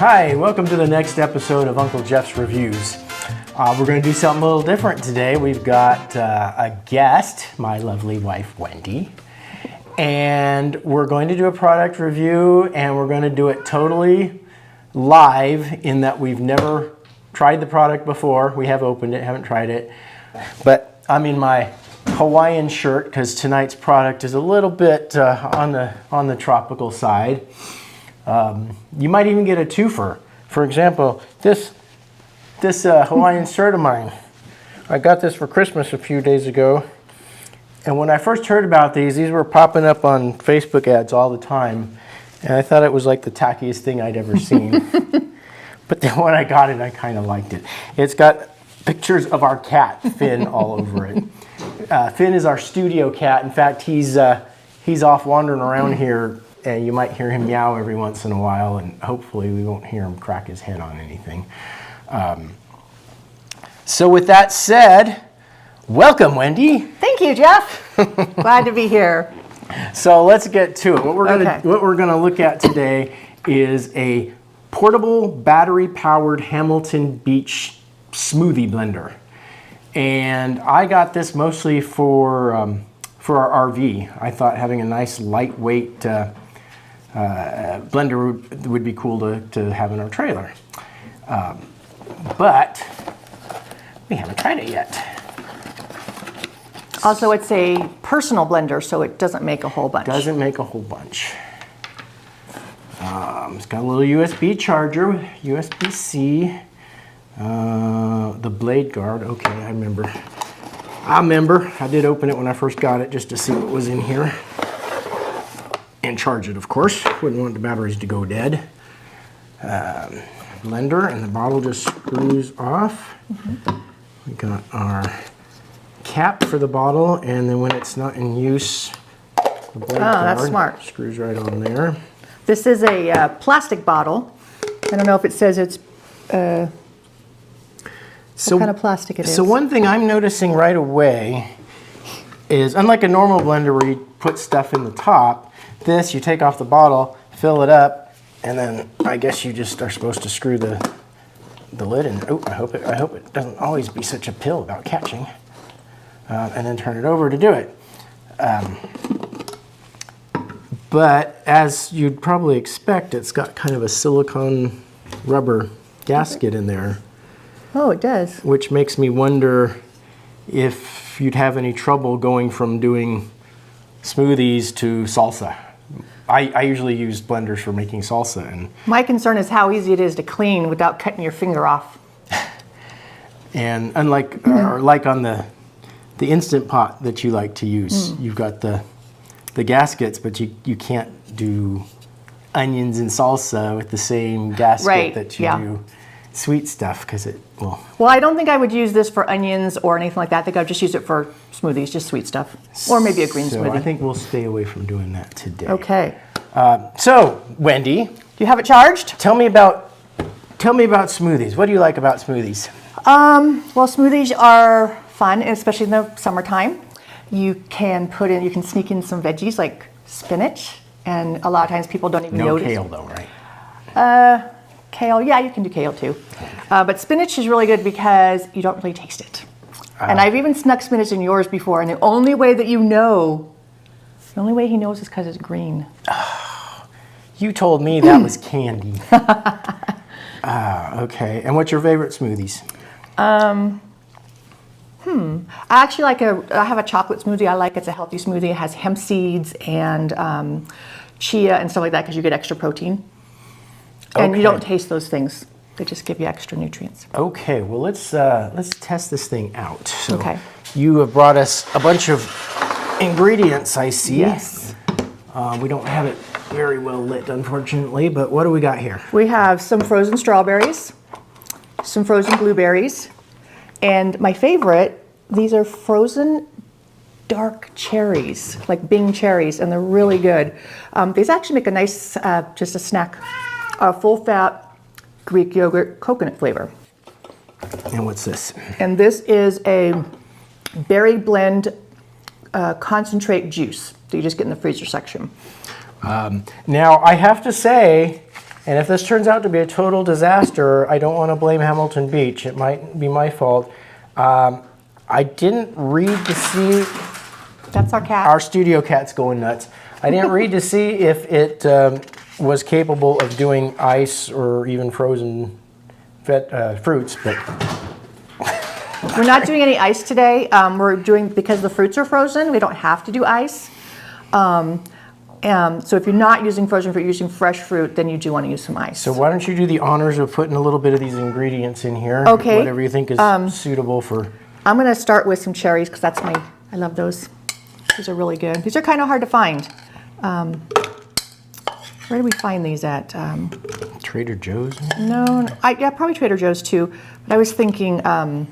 Hi, welcome to the next episode of Uncle Jeff's Reviews. We're going to do something a little different today. We've got a guest, my lovely wife, Wendy, and we're going to do a product review, and we're going to do it totally live in that we've never tried the product before. We have opened it, haven't tried it, but I'm in my Hawaiian shirt because tonight's product is a little bit on the tropical side. You might even get a twofer. For example, this Hawaiian shirt of mine. I got this for Christmas a few days ago, and when I first heard about these were popping up on Facebook ads all the time, and I thought it was like the tackiest thing I'd ever seen. But then when I got it, I kind of liked it. It's got pictures of our cat, Finn, all over it. Finn is our studio cat. In fact, he's off wandering around here, and you might hear him meow every once in a while, and hopefully we won't hear him crack his head on anything. So with that said, welcome, Wendy. Thank you, Jeff. Glad to be here. So let's get to it. What we're gonna look at today is a portable battery-powered Hamilton Beach smoothie blender, and I got this mostly for our RV. I thought having a nice lightweight blender would be cool to have in our trailer, but we haven't tried it yet. Also, it's a personal blender, so it doesn't make a whole bunch. Doesn't make a whole bunch. It's got a little USB charger, USB-C, the blade guard. Okay, I remember. I did open it when I first got it just to see what was in here. And charge it, of course. Wouldn't want the batteries to go dead. Blender, and the bottle just screws off. Mm-hmm. We got our cap for the bottle, and then when it's not in use, the blade guard that's smart. Screws right on there. This is a plastic bottle. I don't know if it says it's what kind of plastic it is. So one thing I'm noticing right away is, unlike a normal blender where you put stuff in the top, this you take off the bottle, fill it up, and then I guess you just are supposed to screw the lid in. Oh, I hope it doesn't always be such a pill about catching. And then turn it over to do it. But as you'd probably expect, it's got kind of a silicone rubber gasket in there. Oh, it does. Which makes me wonder if you'd have any trouble going from doing smoothies to salsa. I usually use blenders for making salsa. And my concern is how easy it is to clean without cutting your finger off. And unlike, or like on the Instant Pot that you like to use, you've got the gaskets, but you can't do onions and salsa with the same gasket that you do sweet stuff, because it will. Well, I don't think I would use this for onions or anything like that. I think I'd just use it for smoothies, just sweet stuff, or maybe a green smoothie. I think we'll stay away from doing that today. Okay. So, Wendy, do you have it charged? Tell me about smoothies. What do you like about smoothies? Well, smoothies are fun, especially in the summertime. You can sneak in some veggies like spinach, and a lot of times people don't even notice. No kale though, right? Kale, yeah, you can do kale too. But spinach is really good because you don't really taste it. And I've even snuck spinach in yours before, and the only way he knows is because it's green. Oh, you told me that was candy. Okay. And what's your favorite smoothies? I actually I have a chocolate smoothie I like. It's a healthy smoothie. It has hemp seeds and chia and stuff like that because you get extra protein. And you don't taste those things. They just give you extra nutrients. Okay, well let's test this thing out. So okay. You have brought us a bunch of ingredients, I see. Yes. We don't have it very well lit, unfortunately, but what do we got here? We have some frozen strawberries, some frozen blueberries, and my favorite, these are frozen dark cherries, like Bing cherries, and they're really good. These actually make a nice, just a snack, full-fat Greek yogurt coconut flavor. And what's this? And this is a berry blend concentrate juice that you just get in the freezer section. Now, I have to say, And if this turns out to be a total disaster, I don't want to blame Hamilton Beach. It might be my fault. I didn't read to see... That's our cat. Our studio cat's going nuts. I didn't read to see if it was capable of doing ice or even frozen fruits, but... We're not doing any ice today. We're doing, because the fruits are frozen, we don't have to do ice. So if you're not using frozen fruit, you're using fresh fruit, then you do want to use some ice. So why don't you do the honors of putting a little bit of these ingredients in here? Okay. Whatever you think is suitable for... I'm going to start with some cherries because that's my, I love those. These are really good. These are kind of hard to find. Where do we find these at? Trader Joe's? No, yeah, probably Trader Joe's too. But I was thinking, I'm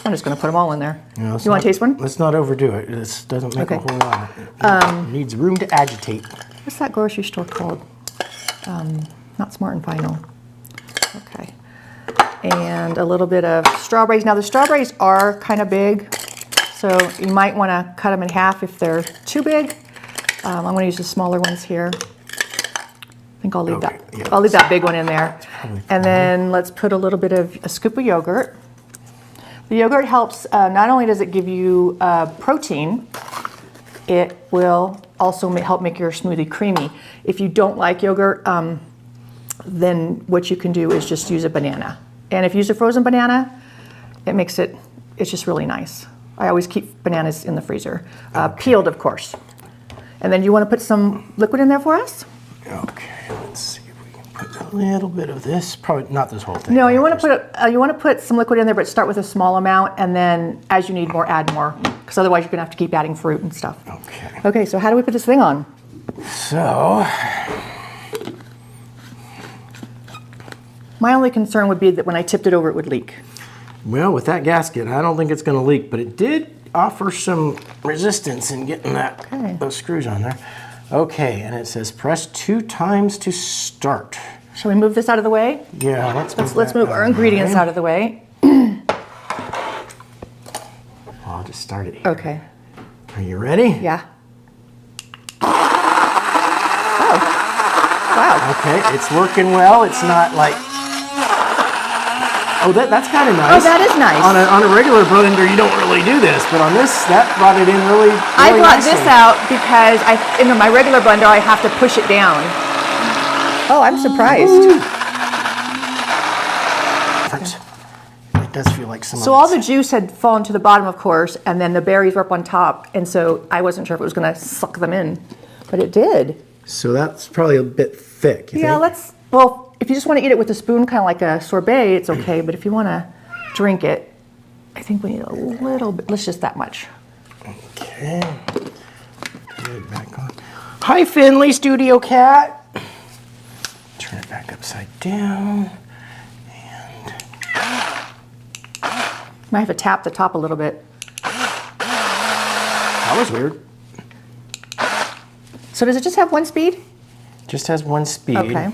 just going to put them all in there. Yeah, you want to taste one? Let's not overdo it. This doesn't make a whole lot. It needs room to agitate. What's that grocery store called? Not Smart and Final. Okay. And a little bit of strawberries. Now the strawberries are kind of big, so you might want to cut them in half if they're too big. I'm going to use the smaller ones here. I think I'll leave that. Yeah, I'll leave that big one in there. And then let's put a little bit of a scoop of yogurt. The yogurt helps. Not only does it give you protein, it will also help make your smoothie creamy. If you don't like yogurt, then what you can do is just use a banana. And if you use a frozen banana, it makes it, it's just really nice. I always keep bananas in the freezer, peeled of course. And then you want to put some liquid in there for us? Okay, let's see if we can put a little bit of this. Probably not this whole thing. No, you want to put some liquid in there, but start with a small amount, and then as you need more, add more, because otherwise you're going to have to keep adding fruit and stuff. Okay. Okay, so how do we put this thing on? So, my only concern would be that when I tipped it over, it would leak. well, with that gasket, I don't think it's going to leak, but it did offer some resistance in getting those screws on there. Okay, and it says press 2 times to start. Shall we move this out of the way? Yeah, let's move our ingredients out of the way. I'll just start it here. Okay. Are you ready? Yeah. Oh. Wow. Okay, it's working well. It's not like... Oh, that's kind of nice. Oh, that is nice. On a regular blender, you don't really do this, but on this, that brought it in really I brought nicely. this out because in my regular blender, I have to push it down. Oh, I'm surprised. It does feel like some. So all the juice had fallen to the bottom, of course, and then the berries were up on top, and so I wasn't sure if it was going to suck them in, but it did. So that's probably a bit thick. You think? Well, if you just want to eat it with a spoon, kind of like a sorbet, it's okay, but if you want to drink it, I think we need a little bit, let's just that much. Okay. Put it back on. Hi, Finley, studio cat. Turn it back upside down. Might have to tap the top a little bit. That was weird. So does it just have one speed? Just has one speed. Okay.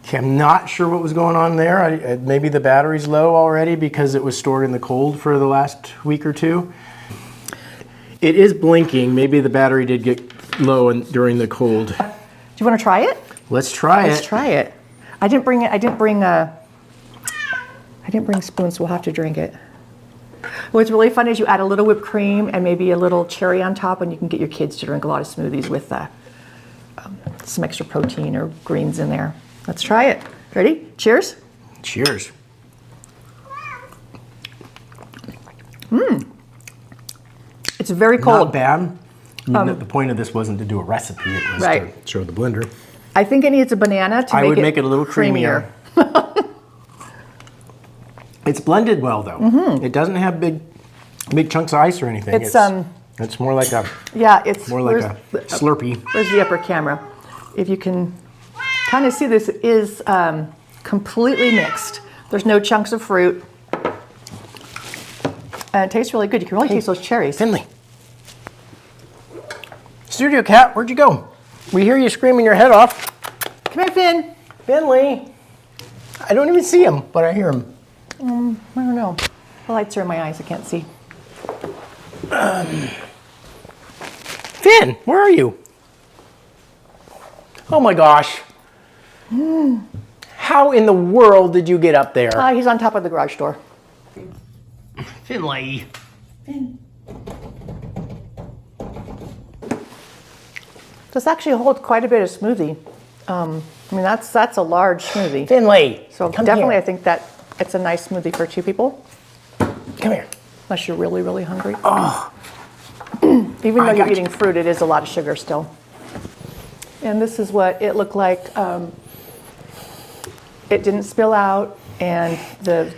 Okay, I'm not sure what was going on there. Maybe the battery's low already because it was stored in the cold for the last week or two. It is blinking. Maybe the battery did get low during the cold. Do you want to try it? Let's try it. Let's try it. I didn't bring spoons, so we'll have to drink it. What's really fun is you add a little whipped cream and maybe a little cherry on top, and you can get your kids to drink a lot of smoothies with some extra protein or greens in there. Let's try it. Ready? Cheers. Cheers. It's very cold. Not bad. The point of this wasn't to do a recipe. It was to show the blender. I think it needs a banana to make it a little creamier. It's blended well, though. Mm-hmm. It doesn't have big chunks of ice or anything. It's more like a it's more like a Slurpee. Where's the upper camera? If you can kind of see, this is completely mixed. There's no chunks of fruit. And it tastes really good. You can really taste those cherries. Finley. Studio cat, where'd you go? We hear you screaming your head off. Come here, Finn. Finley. I don't even see him, but I hear him. I don't know. The lights are in my eyes. I can't see. Finn, where are you? Oh my gosh. How in the world did you get up there? He's on top of the garage door. Finley. Finn. This actually holds quite a bit of smoothie. I mean, that's a large smoothie. Finley. So come definitely, here. I think that it's a nice smoothie for 2 people. Come here. Unless you're really, really hungry. Oh. Even though I you're got eating fruit, it is a lot of sugar still. And this is what it looked like. It didn't spill out, and the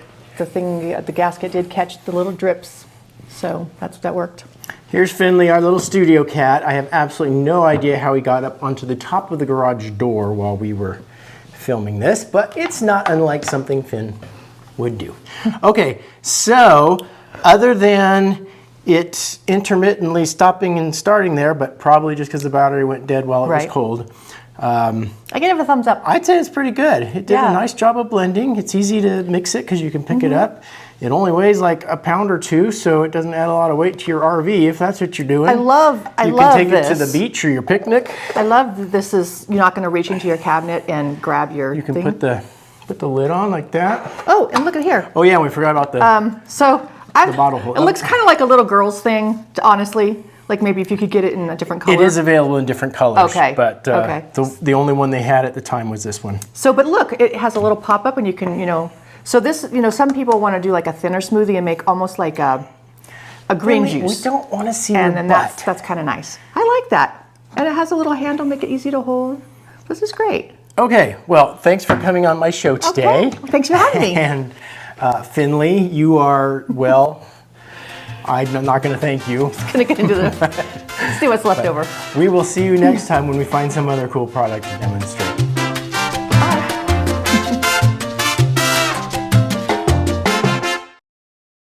gasket did catch the little drips. So that worked. Here's Finley, our little studio cat. I have absolutely no idea how he got up onto the top of the garage door while we were filming this, but it's not unlike something Finn would do. Okay, so other than it intermittently stopping and starting there, but probably just because the battery went dead while it was cold. I can give a thumbs up. I'd say it's pretty good. It did a nice job of blending. It's easy to mix it because you can pick it up. It only weighs like a pound or 2, so it doesn't add a lot of weight to your RV if that's what you're doing. I love this. You can take it to the beach or your picnic. I love that this is, you're not going to reach into your cabinet and grab your You can thing. put the lid on like that. Oh, and look at here. Oh yeah, we forgot about the bottle holder. It looks kind of like a little girl's thing, honestly. Like maybe if you could get it in a different color. It is available in different colors. Okay. But the only one they had at the time was this one. So, but look, it has a little pop-up and you can, so this, some people want to do like a thinner smoothie and make almost like a green juice. We don't want to see and your then butt. that's kind of nice. I like that. And it has a little handle, make it easy to hold. This is great. Okay, well, thanks for coming on my show today. Okay. Thanks for having me. And Finley, you are, well, I'm not going to thank you. Gonna get into the see what's left over. We will see you next time when we find some other cool product to demonstrate.